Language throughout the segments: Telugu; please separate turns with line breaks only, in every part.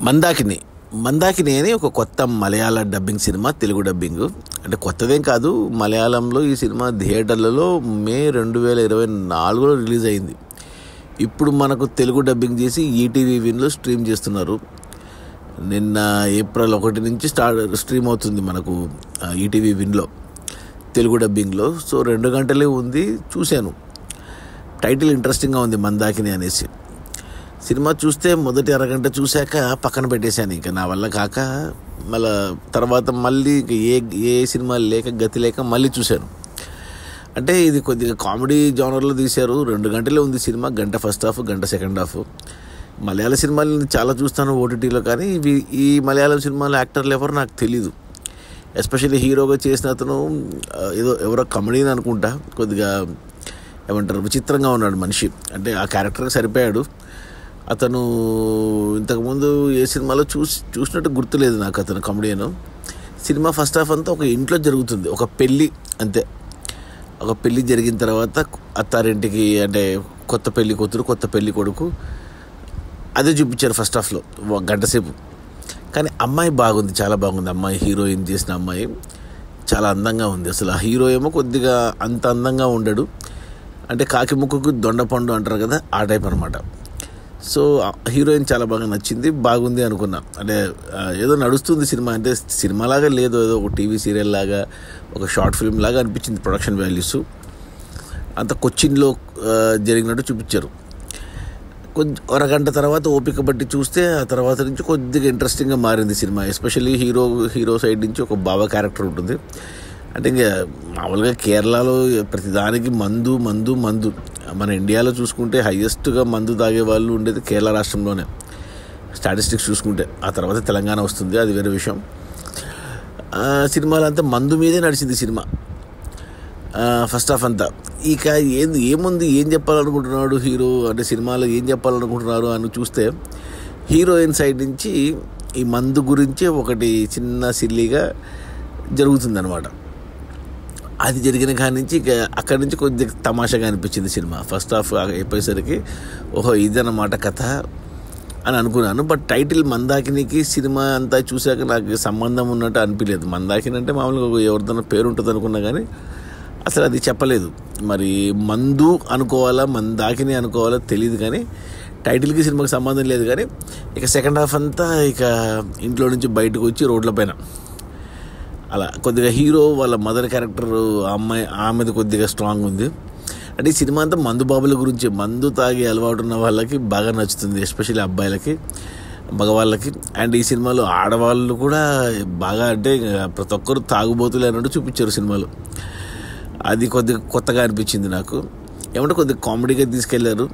మందాకిని మందాకిని అని ఒక కొత్త మలయాళ డబ్బింగ్ సినిమా, తెలుగు డబ్బింగ్. అంటే కొత్తదేం కాదు, మలయాళంలో ఈ సినిమా థియేటర్లలో మే 2024లో రిలీజ్ అయింది. ఇప్పుడు మనకు తెలుగు డబ్బింగ్ చేసి ఈటీవీ విన్లో స్ట్రీమ్ చేస్తున్నారు. నిన్న ఏప్రిల్ 1 నుంచి స్ట్రీమ్ అవుతుంది మనకు ఈటీవీ విన్లో తెలుగు డబ్బింగ్లో. సో 2 గంటలే ఉంది, చూశాను. టైటిల్ ఇంట్రెస్టింగ్గా ఉంది, మందాకిని అనేసి. సినిమా చూస్తే మొదటి అరగంట చూశాక పక్కన పెట్టేశాను. ఇంకా నా వల్ల కాక మళ్ళీ తర్వాత మళ్ళీ ఏ సినిమా లేక గతి లేక మళ్ళీ చూశాను. అంటే ఇది కొద్దిగా కామెడీ జానర్లో తీశారు. 2 గంటలే ఉంది సినిమా, గంట ఫస్ట్ హాఫ్, గంట సెకండ్ హాఫ్. మలయాళ సినిమాలు చాలా చూస్తాను ఓటీటీలో, కానీ ఈ మలయాళం సినిమాలో యాక్టర్లు ఎవరు నాకు తెలీదు. ఎస్పెషల్లీ హీరోగా చేసిన అతను ఎవరో కమెడీని అనుకుంటా, కొద్దిగా ఏమంటారు విచిత్రంగా ఉన్నాడు మనిషి. అంటే ఆ క్యారెక్టర్కి సరిపోయాడు. అతను ఇంతకుముందు ఏ సినిమాలో చూసినట్టు గుర్తులేదు నాకు అతను కమెడియను. సినిమా ఫస్ట్ హాఫ్ అంతా ఒక ఇంట్లో జరుగుతుంది, ఒక పెళ్ళి అంతే. ఒక పెళ్ళి జరిగిన తర్వాత అత్తారింటికి, అంటే కొత్త పెళ్లి కూతురు, కొత్త పెళ్లి కొడుకు, అదే చూపించారు ఫస్ట్ హాఫ్లో గంట సేపు. కానీ అమ్మాయి బాగుంది, చాలా బాగుంది. అమ్మాయి, హీరోయిన్ చేసిన అమ్మాయి చాలా అందంగా ఉంది. అసలు ఆ హీరో ఏమో కొద్దిగా అంత అందంగా ఉండడు, అంటే కాకి ముక్కుకు దొండపండు అంటారు కదా, ఆ టైప్ అనమాట. సో హీరోయిన్ చాలా బాగా నచ్చింది, బాగుంది అనుకున్నా. అంటే ఏదో నడుస్తుంది సినిమా, అంటే సినిమాలాగా లేదు, ఏదో ఒక టీవీ సీరియల్ లాగా, ఒక షార్ట్ ఫిల్మ్ లాగా అనిపించింది. ప్రొడక్షన్ వాల్యూస్ అంత కొచ్చిన్లో జరిగినట్టు చూపించారు. అరగంట తర్వాత ఓపిక బట్టి చూస్తే ఆ తర్వాత నుంచి కొద్దిగా ఇంట్రెస్టింగ్గా మారింది సినిమా. ఎస్పెషల్లీ హీరో సైడ్ నుంచి ఒక బావ క్యారెక్టర్ ఉంటుంది. అంటే ఇంకా మామూలుగా కేరళలో ప్రతిదానికి మందు మందు మందు. మన ఇండియాలో చూసుకుంటే హయ్యెస్ట్గా మందు తాగే వాళ్ళు ఉండేది కేరళ రాష్ట్రంలోనే, స్టాటిస్టిక్స్ చూసుకుంటే. ఆ తర్వాత తెలంగాణ వస్తుంది, అది వేరే విషయం. సినిమాలో అంతా మందు మీదే నడిచింది సినిమా ఫస్ట్ హాఫ్ అంతా. ఇక ఏముంది, ఏం చెప్పాలనుకుంటున్నాడు హీరో, అంటే సినిమాలో ఏం చెప్పాలనుకుంటున్నారు అని చూస్తే, హీరోయిన్ సైడ్ నుంచి ఈ మందు గురించే ఒకటి చిన్న సిల్లీగా జరుగుతుందన్నమాట. అది జరిగిన కాడి నుంచి ఇక అక్కడి నుంచి కొద్దిగా తమాషాగా అనిపించింది సినిమా. ఫస్ట్ హాఫ్ అయిపోయేసరికి ఓహో ఇదన్నమాట కథ అని అనుకున్నాను. బట్ టైటిల్ మందాకినికి సినిమా అంతా చూశాక నాకు సంబంధం ఉన్నట్టు అనిపించలేదు. మందాకిని అంటే మామూలుగా ఎవరిదైనా పేరు ఉంటుంది అనుకున్నా, కానీ అసలు అది చెప్పలేదు. మరి మందు అనుకోవాలా, మందాకిని అనుకోవాలా తెలియదు, కానీ టైటిల్కి సినిమాకి సంబంధం లేదు. కానీ ఇక సెకండ్ హాఫ్ అంతా ఇక ఇంట్లో నుంచి బయటకు వచ్చి రోడ్లపైన అలా కొద్దిగా హీరో వాళ్ళ మదర్ క్యారెక్టర్ ఆమెది కొద్దిగా స్ట్రాంగ్ ఉంది. అంటే ఈ సినిమా అంతా మందు బాబుల గురించి, మందు తాగి అలవాటు ఉన్న వాళ్ళకి బాగా నచ్చుతుంది, ఎస్పెషల్లీ అబ్బాయిలకి, మగవాళ్ళకి. అండ్ ఈ సినిమాలో ఆడవాళ్ళు కూడా బాగా, అంటే ప్రతి ఒక్కరు తాగుబోతులే అన్నట్టు చూపించారు సినిమాలో. అది కొద్దిగా కొత్తగా అనిపించింది నాకు. ఏమంటే కొద్దిగా కామెడీగా తీసుకెళ్లారు,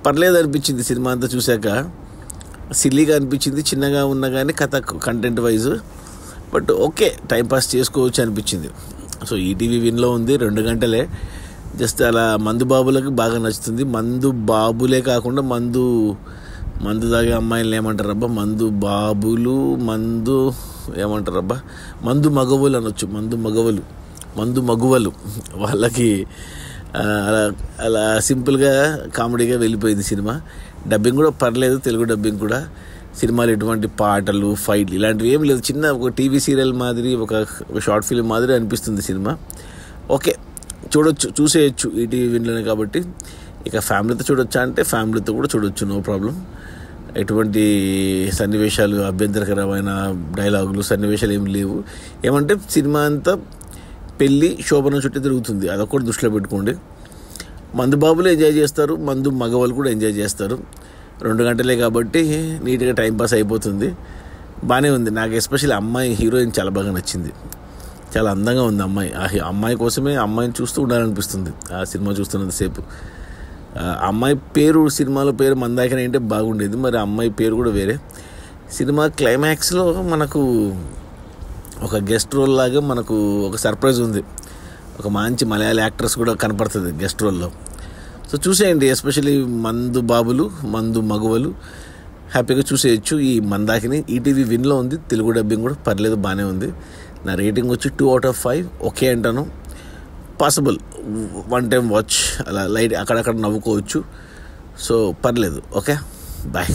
పర్లేదు అనిపించింది సినిమా అంతా చూశాక. సిల్లీగా అనిపించింది, చిన్నగా ఉన్నా కానీ కథ content wise. But okay, timepass చేసుకోవచ్చు అనిపించింది. సో ఈటీవీ విన్లో ఉంది, 2 గంటలే. జస్ట్ అలా మందు బాబులకి బాగా నచ్చుతుంది. మందు బాబులే కాకుండా మందు తాగే అమ్మాయిలు ఏమంటారబ్బా, మందు బాబులు, మందు ఏమంటారబ్బా, మందు మగవులు అనొచ్చు, మందు మగువలు వాళ్ళకి అలా సింపుల్గా కామెడీగా వెళ్ళిపోయింది సినిమా. డబ్బింగ్ కూడా పర్లేదు, తెలుగు డబ్బింగ్ కూడా. సినిమాలు ఎటువంటి పాటలు, ఫైట్లు ఇలాంటివి ఏం లేదు, చిన్న ఒక టీవీ సీరియల్ మాదిరి, ఒక షార్ట్ ఫిల్మ్ మాదిరి అనిపిస్తుంది సినిమా. ఓకే, చూసేయచ్చు ఈటీవీ విన్లోనే కాబట్టి. ఇక ఫ్యామిలీతో చూడొచ్చా అంటే ఫ్యామిలీతో కూడా చూడొచ్చు, నో ప్రాబ్లం. ఎటువంటి సన్నివేశాలు, అభ్యంతరకరమైన డైలాగులు, సన్నివేశాలు ఏమి లేవు. ఏమంటే సినిమా అంతా పెళ్ళి, శోభనం చుట్టూ తిరుగుతుంది, అదొకటి దృష్టిలో పెట్టుకోండి. మందు బాబులు ఎంజాయ్ చేస్తారు, మందు మగవాళ్ళు కూడా ఎంజాయ్ చేస్తారు. 2 గంటలే కాబట్టి నీట్గా టైంపాస్ అయిపోతుంది, బాగానే ఉంది. నాకు ఎస్పెషల్లీ అమ్మాయి, హీరోయిన్ చాలా బాగా నచ్చింది, చాలా అందంగా ఉంది అమ్మాయి. ఆ అమ్మాయి కోసమే అమ్మాయిని చూస్తూ ఉండాలనిపిస్తుంది ఆ సినిమా చూస్తున్నంతసేపు. అమ్మాయి పేరు, సినిమాలో పేరు మందాకిని అంటే బాగుండేది, మరి అమ్మాయి పేరు కూడా వేరే. సినిమా క్లైమాక్స్లో మనకు ఒక గెస్ట్ రోల్ లాగా మనకు ఒక సర్ప్రైజ్ ఉంది. ఒక మంచి మలయాళ యాక్ట్రెస్ కూడా కనపడుతుంది గెస్ట్ రోల్లో. సో చూసేయండి, ఎస్పెషల్లీ మందు బాబులు, మందు మగువలు హ్యాపీగా చూసేయచ్చు ఈ మందాకిని. ఈటీవీ విన్లో ఉంది, తెలుగు డబ్బింగ్ కూడా పర్లేదు, బాగానే ఉంది. నా రేటింగ్ వచ్చి 2/5. ఓకే అంటాను. పాసిబుల్ 1 టైం వాచ్, అలా లైట్ అక్కడక్కడ నవ్వుకోవచ్చు. సో పర్లేదు, ఓకే, బాయ్.